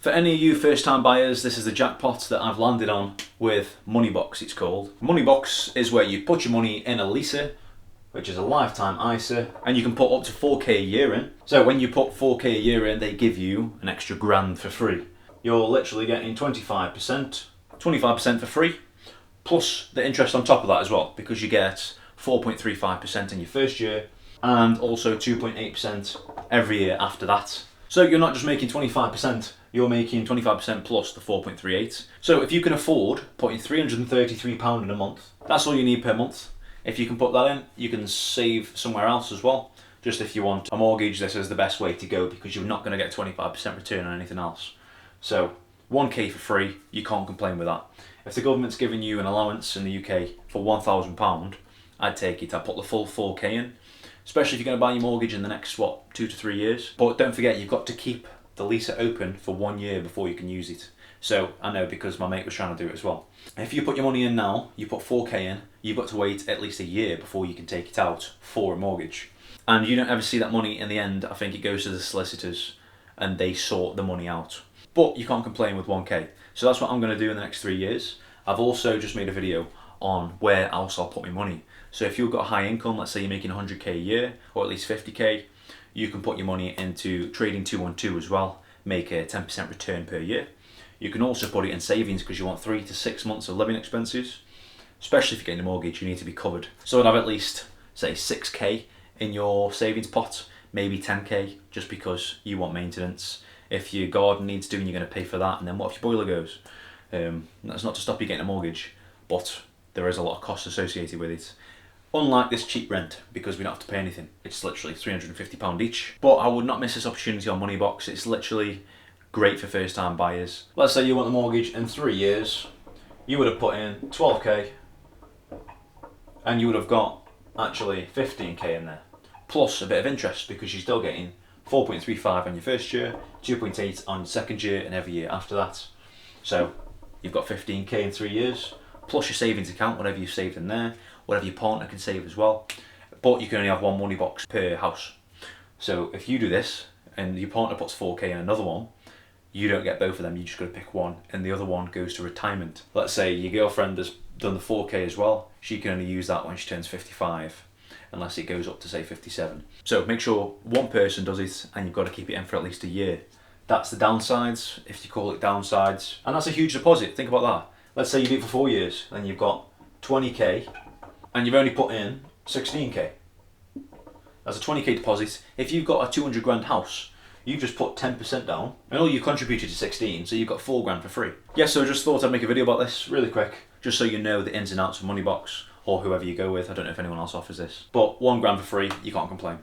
For any of you first time buyers, this is the jackpot that I've landed on with Moneybox, it's called. Moneybox is where you put your money in a LISA, which is a lifetime ISA, and you can put up to 4k a year in. So when you put 4k a year in, they give you an extra grand for free. You're literally getting 25% for free, plus the interest on top of that as well, because you get 4.35% in your first year, and also 2.8% every year after that. So you're not just making 25%, you're making 25% plus the 4.38. So if you can afford putting £333 in a month, that's all you need per month. If you can put that in, you can save somewhere else as well. Just if you want a mortgage, this is the best way to go because you're not going to get 25% return on anything else. So 1k for free, you can't complain with that. If the government's giving you an allowance in the UK for £1,000, I'd take it. I'd put the full 4k in, especially if you're going to buy your mortgage in the next, 2 to 3 years. But don't forget, you've got to keep the LISA open for 1 year before you can use it. So I know because my mate was trying to do it as well. If you put your money in now, you put 4k in, you've got to wait at least a year before you can take it out for a mortgage. And you don't ever see that money in the end. I think it goes to the solicitors and they sort the money out. But you can't complain with 1k. So that's what I'm going to do in the next 3 years. I've also just made a video on where else I'll put my money. So if you've got a high income, let's say you're making 100k a year or at least 50k, you can put your money into trading 212 as well, make a 10% return per year. You can also put it in savings because you want 3 to 6 months of living expenses. Especially if you're getting a mortgage, you need to be covered. So I'd have at least, say, 6k in your savings pot, maybe 10k, just because you want maintenance. If your garden needs doing, you're going to pay for that. And then what if your boiler goes? That's not to stop you getting a mortgage, but there is a lot of costs associated with it. Unlike this cheap rent, because we don't have to pay anything. It's literally £350 each. But I would not miss this opportunity on Moneybox. It's literally great for first time buyers. Let's say you want the mortgage in 3 years. You would have put in 12k and you would have got actually 15k in there. Plus a bit of interest because you're still getting 4.35 on your first year, 2.8 on your second year and every year after that. So you've got 15k in 3 years, plus your savings account, whatever you've saved in there, whatever your partner can save as well. But you can only have one money box per house. So if you do this and your partner puts 4k in another one, you don't get both of them, you just got to pick one and the other one goes to retirement. Let's say your girlfriend has done the 4k as well, she can only use that when she turns 55, unless it goes up to say 57. So make sure one person does it and you've got to keep it in for at least a year. That's the downsides, if you call it downsides. And that's a huge deposit, think about that. Let's say you do it for 4 years, then you've got 20k and you've only put in 16k. That's a 20k deposit. If you've got a 200 grand house, you've just put 10% down and all you contributed to 16, so you've got 4 grand for free. Yeah, so I just thought I'd make a video about this really quick, just so you know the ins and outs of Moneybox, or whoever you go with. I don't know if anyone else offers this. But 1 grand for free, you can't complain.